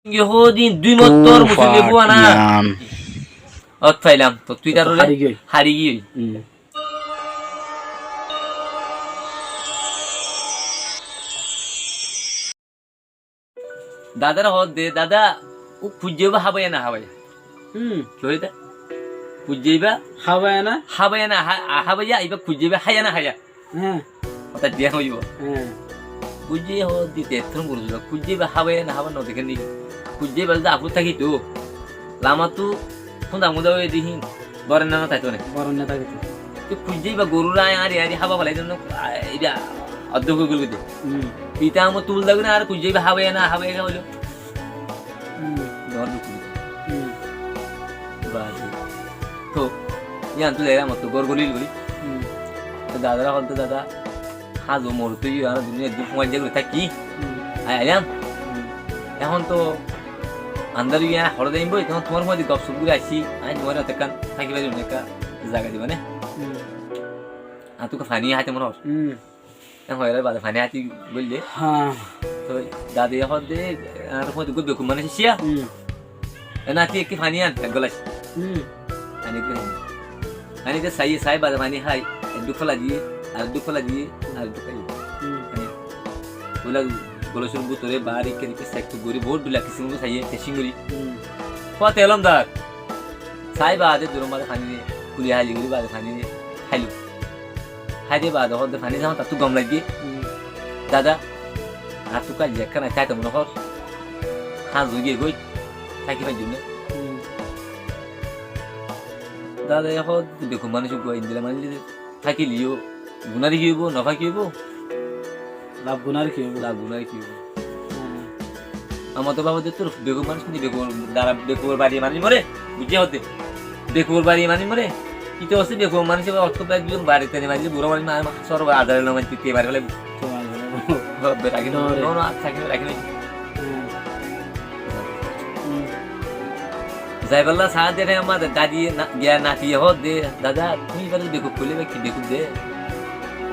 Yehudin দুই motor musulle buana. Ot failam to Twitter role hari gi. দাদার হদ দে দাদা ও খুঁজেবা হাবায় না হাবায় কইতা খুঁজেবা হাবায় না হাবায়া ইবা খুঁজেবা হায়া না হায়া ওটা দিয়া হইব খুঁজে হদ দিতে থম করছিল খুঁজেবা হাবায় না হাবা ন দেখেন নি খুঁজেবা দা আপু থাকি তো লামা তো কোন দামুদা ওই দিহি বরেন না তাইতো না তো খুঁজেবা গরুরা আরে আরে হাবা বলাই জন্য ইবা অধ্যক্ষ গুলো দে পিতা আমো তুল দাগ না আর খুঁজেবা হাবায় না হাবায় গা হলো তো ইয়ান তুলে এরা মতো গরগলিল বলি দাদারা বলতো দাদা হাজো মোর তুই আর দুনিয়া দুঃখ মাঝে করে থাকি আইলাম এখন তো আন্দার ইয়া হড় দেইব তখন তোমার মধ্যে গপসপ করে আসি আই তোমার তেকান থাকি বাজু নেকা জায়গা দিবানে আর তুই ফানি হাতে মনে এখন হইরা বাদে ফানি হাতি বললে হ্যাঁ তো দাদি এখন দে আর মধ্যে গো বেকু মানে শিয়া নাতি কি funny An গলাস ani ke sai bada mani hai dukhala diye ar dukhala diye bola golosur butore bari ke sekto gori board dula kisim ko sai teshinguri ko telom dar sai bade durum bada khani kuli hali gori bada khani halu hade bada hod khani jama tatu gam lagi dada atu ka jekana ta to mono hor ha zuge goi taki ba junne দাদা এখন দেখো মানুষ ইন্দিরা মানলে থাকি লিও গুনারি কি হইব নফা কি হইব লাভ গুনারি কি হইব আমার তো বাবা তোর বেগো মানুষ কিন্তু বেগো দ্বারা বেগোর বাড়ি মানুষ মরে বুঝে হতে বেগোর বাড়ি মানুষ মরে কি তো আছে বেগো মানুষ অর্থ প্রায় দিলাম বাড়িতে নিয়ে মারি বুড়ো মানুষ সর আধারে নাম তে বাড়ি ফেলে রাখি না থাকি রাখি না যাইবাল্লা সাথ দে আমার দাদি গিয়া নাতি হো দে দাদা তুমি বলে দেখো খুলে কি দেখো দে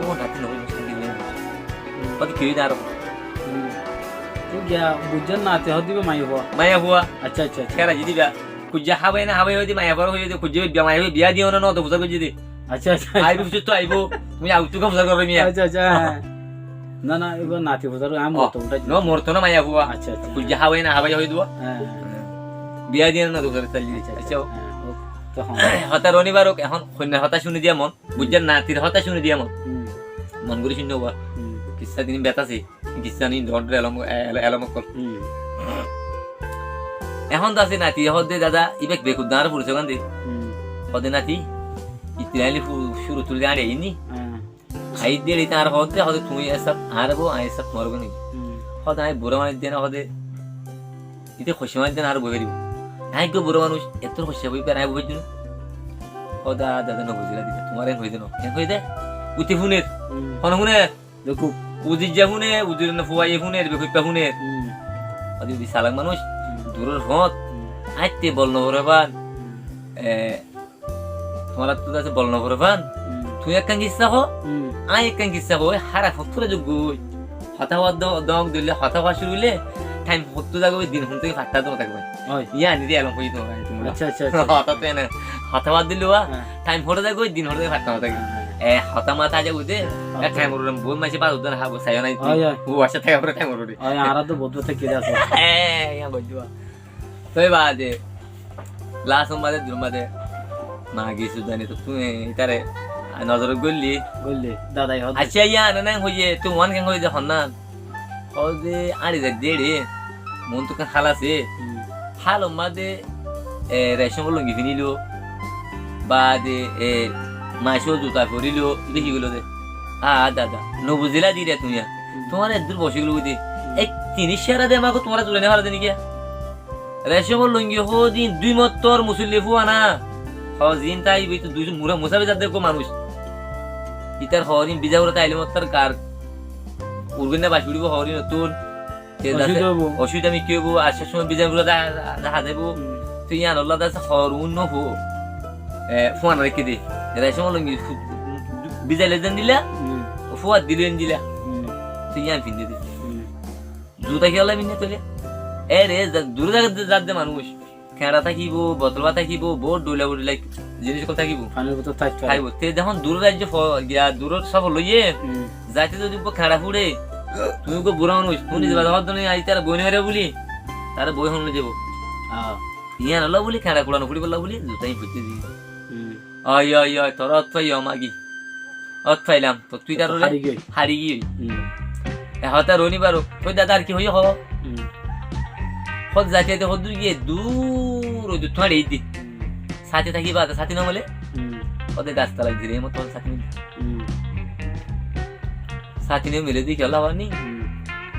ও নাতি নই মুশকিল দিলে কত কি দার তো গিয়া বুঝন নাতি হো দিবে মায়া হুয়া আচ্ছা কেরা জিদি বা কুজা হাবে না হাবে হইদি মায়া বড় হইদি কুজে মায়া হই বিয়া দিও না তো বুঝা কই জিদি আচ্ছা আইবো তো আইবো তুমি আউটু কম বুঝা করবে মিয়া আচ্ছা না এগো নাতি বুঝা আম মতো উঠা নো মরতো না মায়া হুয়া আচ্ছা কুজা হাবে না হাবে হই দিও বিয়া দিয়ে না দোকানে চালি আচ্ছা হতা রনিবার এখন কন্যার হতা শুনে দিয়া মন বুঝছেন নাতির হতা শুনে দিয়া মন করে শুনে হবা কিসা দিন বেতাছে কিসা নিন ধরে এলম কর এখন তো আছে নাতি হদে দাদা ইবেক বেকুদ দাঁড় পুরুষ ওখান দে হদে নাতি ইতিরালি শুরু তুলে আড়ে ইনি হাই দিয়ে তার হদে হদে তুমি এসব আরবো আইসব মরবো নি হদে আই বুড়ো মানুষ দিয়ে না হদে ইতে খুশি মানুষ দিয়ে আর বহে দিব আই গো বুড়ো মানুষ এত খুশি হই পেরাই বহে দিন হদা দাদা না বুঝিলা দিতে তোমার এন হই দেন এন হই দে উতি ফুনের কোন ফুনে দেখো উদি যা ফুনে উদির না ফুয়াই ফুনের বেকুপা ফুনের আদি দি সালাক মানুষ দূরের হত আইতে বল ন হরবান তোমার তো আছে বল ন হরবান তুই এক কান কিসা হো আই এক কান কিসা হো হারা ফতুরে যোগ হতা হওয়া দং দিলে হতা হওয়া শুরু হইলে টাইম হতো যাবে দিন হুন থেকে ফাটতা তো থাকবে ইয়া নি দিয়ে এলম হই তো আচ্ছা হতা তো না হতা বাদ দিলুয়া টাইম হতে যাবে দিন হতে ফাটতা থাকবে হতা মাথা যাবে দে এক টাইম ওরম বল মাসে বাদ উদান হাবো সাইও নাই ও আশা থাকে ওরে টাইম ওরে আরা তো বহুত থেকে কেড়ে আছে ইয়া বজুয়া তোই বাদে লাস্ট মাদে দুর মাদে মাগি সুদানি তো তুই ইতারে নজর গল্লি দাদাই হদ আচ্ছা ইয়া না হইয়ে তুই ওয়ান কেন হই যা হন্না ও যে আড়ি দেখ দেড়ে মন তো কান খালাছে হালো মাদে রেশম লঙ্গি ফিনিলো বাদে মাইশো জুতা পরিলো দেখি গেলো দে দাদা ন বুঝিলা দি রে তুই তোমার এদুর বসে গেলো দে এক 30 সেরা দে আমাকে তোমার তুলে নে ভালো দেনি কি রেশম লঙ্গি হো দিন দুই মত্তর মুসল্লি ফুয়া না হ জিন তাই বই তো দুই মুরা মুসাবে যা দেখো মানুষ ইতার হরিন বিজাউরা তাইলে মত্তর কার উর্গিনা বাস উড়িব হরি নতুন অসুবিধা আমি কি হবো আসার সময় বিজাগুলো দেখা দেবো তুই ইয়ান আল্লাহ দাস হরুন নহো ফোন রেখে দে এরা সময় লঙ্গি বিজা লেজেন দিলা ফুয়া দিলেন দিলা তুই ইয়ান ফিন দে জুতা খেলা মিনে তোলে এ রে দূরে জায়গাতে যাতে মানুষ খেঁড়া থাকিব বতলবা থাকিব বহুত ডুলা বুলা জিনিস কথা থাকিব পানির বোতল থাকতে খাইব তে যখন দূর রাজ্য গিয়া দূরের সব লইয়ে যাইতে যদি খেঁড়া ফুড়ে তুমি কো বুড়া মানুষ তুমি যাবা ধর আই তার বই নেবে বলি তার বই হন যাব ইয়া নলা বলি খেঁড়া কুড়ানো ফুড়ি বললা বলি জুতাই ফুটি দি আয় আয় আয় তোর অত পাই মাগি অত পাইলাম তো তুই তার হারি গিয়ে হতা রনি বারো তুই দাদা আর কি হই হ হদ যাইতে হদ দূর গিয়ে দূর ওই তোমার এই দি সাথে থাকি বা সাথে না বলে ওদের গাছতলা ধীরে মতো সাথে নিয়ে মিলে দিই খেলা হয়নি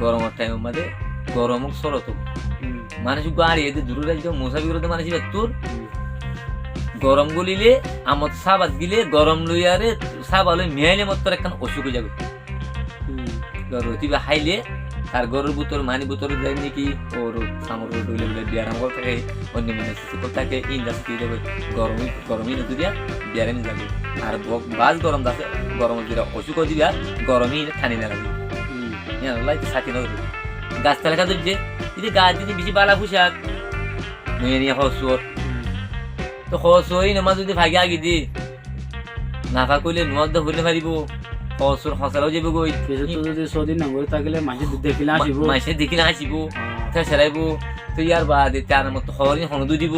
গরমের টাইম মাঝে গরম সরত মানুষ গাড়ি এদের দূরে রাখতে মশাবি করতে মানুষ তোর গরম গলিলে আমত সাবাত গিলে গরম লইয়ারে সাবা লই মেয়াইলে মত একখান অসুখ যাবে রতিবা হাইলে তার গরুর বুতর মানি বুতর যায় নাকি ওর সামর ডইলে বলে বিয়ারাম করতে থাকে অন্য মানুষ থাকে ইন্ডাস্ট্রি যাবে গরমই নতুন দিয়া বিয়ারামি যাবে আর বাস গরম আছে গরম যেটা অসুখ দিবা গরমই ঠানি না লাগবে সাথে গাছটা লেখা ধরছে যদি গাছ যদি বেশি বালা পোশাক নিয়ে নিয়ে হসুর তো হসুই নেমা যদি ভাগে আগি দি নাফা করলে নোয়াক দা ভরলে পারিব হসুর হসারাও যাবে গই যদি সদিন না করে থাকলে মাসে দেখিলে আসিব মাসে দেখিলে আসিব তা সেরাইব তো ইয়ার বাদে তার মতো হরিণ হনদু দিব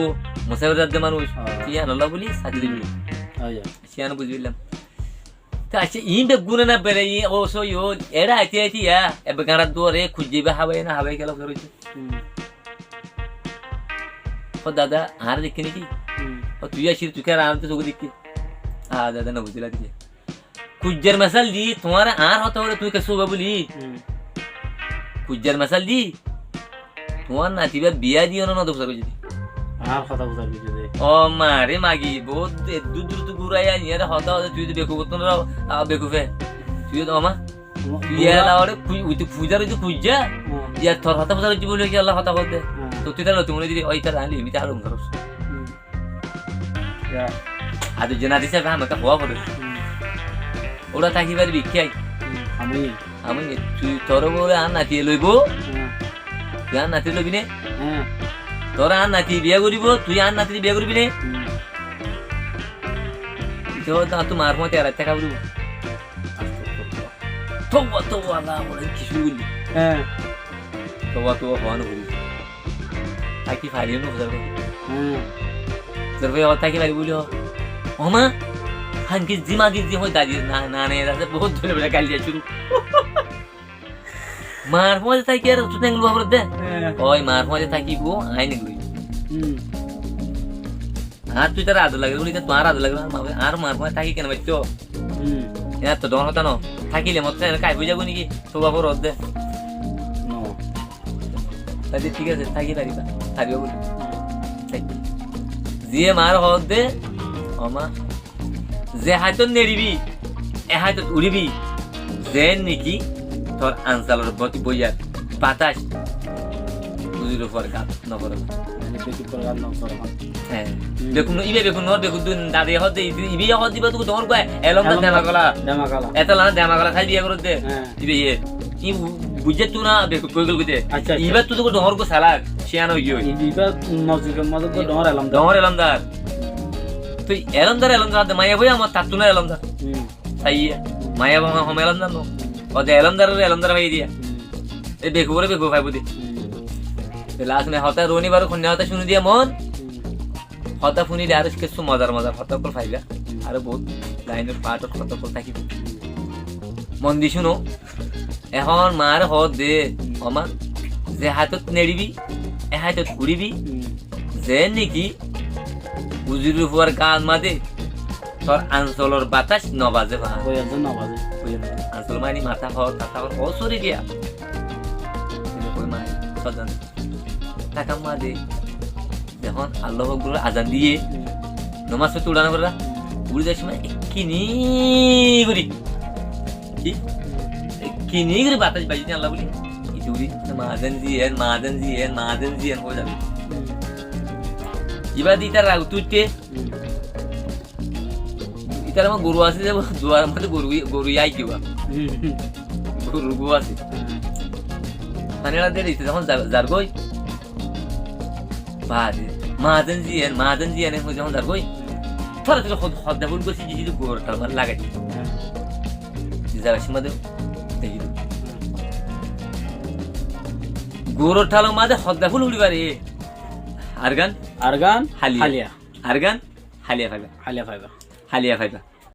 মশাইবার রাখতে মানুষ ইয়া নলা বলি সাথে দিবি সিয়ানো বুঝবিলাম তা আছে ইন্ড গুনে না বেরে ও সো ইও এড়া আইতে আইতে ইয়া এবে গাড়া দোরে খুঁজিবে হাবাই না হাবাই গেল করেছে ও দাদা আর দেখি নাকি ও তুই আসির তুই আর আনতে সব দেখি দাদা না বুঝলা দিছে কুজ্জার মশাল দি তোমার আর হতো বলে তুই কেসো বলি কুজ্জার মশাল দি তোমার নাতিবা বিয়া দিও না দোষ করে যদি আর কথা বুঝাবি যদি ও মারে মাগি বহুত দূর দূর তো ঘুরাইয়া নিয়ে হতা তুই তো বেকু বতন বেকুফে তুই তো আমা বিয়া লাওরে তুই পূজার তুই পূজা ইয়া তোর হতা পূজার তুই বলে কি আল্লাহ হতা বলতে তো তুই তাহলে তুমি যদি ওই তার আনলি আমি তাহলে করছ আর জেনা দিছে আমাকে হওয়া পড়ে ওরা থাকি পারবি খাই আমি আমি তুই তোর বলে আর নাতি লইব তুই আর নাতি লইবি নে তোর আর নাতি বিয়া করিব তুই আর নাতি বিয়া করবি নে তোমার মতে আর টাকা বলব তোবা তোবা আল্লাহ বলে কিছু বলি তোবা তোবা হওয়ানো বলি থাকি ফারিও না বুঝার তোর ভাই থাকি পারি বলি ওমা হানকি জিমাগি জি হয় দাদি না না না এরা বহুত ধরে বলে গালি দিয়া শুরু মার মধ্যে থাকি আর তুই নেংলু খবর দে ওই মার মধ্যে থাকিব আই নেংলু আর তুই তার আদর লাগে বলি তোমার আদর লাগে আর মার মধ্যে থাকি কেন বাচ্চো এরা তো ডর হতা ন থাকিলে মত কাই বুঝা যাবো নাকি তোবা খবর দে তাহলে ঠিক আছে থাকি পারিবা থাকিব বলি জিয়ে মার হদ দে আমা যে হাইতো নেড়িবি এ হাইতো উড়িবি যে নাকি তোর আনসালের প্রতি বইয়ার বাতাস বুঝির উপর গাছ নকরে হ্যাঁ দেখুন ইবে দেখুন নর দেখুন দাদে হতে ইবে হত দিবা তুই দর কয় এলম না দেমাগলা এত না দেমাগলা খাই বিয়ে করে দে ইবে ই বুঝে তুই না দেখো কই গল কইতে ইবে তুই তো ডর কো সালাক শিয়ানো গিয়ে ইবে নজুকের মধ্যে তো ডর এলমদার তুই এলমদার মায়া বই আমার তাতু না এলমদার তাই মায়া বাবা হম এলমদার নো ওদে এলমদার ভাই দিয়া এই বেকু করে বেকু ভাই বুদি লাস্ট মে হতা রোনি বারো খন্যা হতা শুনি দিয়া মন হতা ফুনি দে আর কিছু মজার হতা কল ফাইলা আর বহুত লাইনের পার্ট অফ হতা কল থাকি মন দি শুনো এখন মার হদ দে আমা যে হাতত নেড়িবি এ হাতত উড়িবি যে নাকি উজির উপর গান মাদে তোর আঞ্চলের বাতাস নবাজে আঞ্চল মানি মাথা হর কাটা হর অসরি দিয়া টাকা মাদে যখন আল্লাহ গুলো আজান দিয়ে নমাজ পড়তে উড়ানো করে উড়ে যাওয়ার সময় কিনি করি কিনি করে বাতাস বাজি আল্লাহ বলি ইতি উড়ি মাহাজন জিয়েন হয়ে যাবে এবার দি তার রাগ তুইতে ইতার আমার গরু আছে যাবো দুয়ার মধ্যে গরু আই কিবা গরু গু আছে পানিটা দিয়ে দিতে যখন যার গই বাদে মাহাজন জি এনে যখন যার কই থরা থেকে হদ্দা ফুল করছি যদি গোর ঠাল লাগাই যারা সীমা দেব দেখি গোর ঠাল মাঝে হদ্দা ফুল উড়িবারে আরগান আরগান হালিয়া হালিয়া আরগান হালিয়া ফাইবা হালিয়া ফাইবা হালিয়া ফাইবা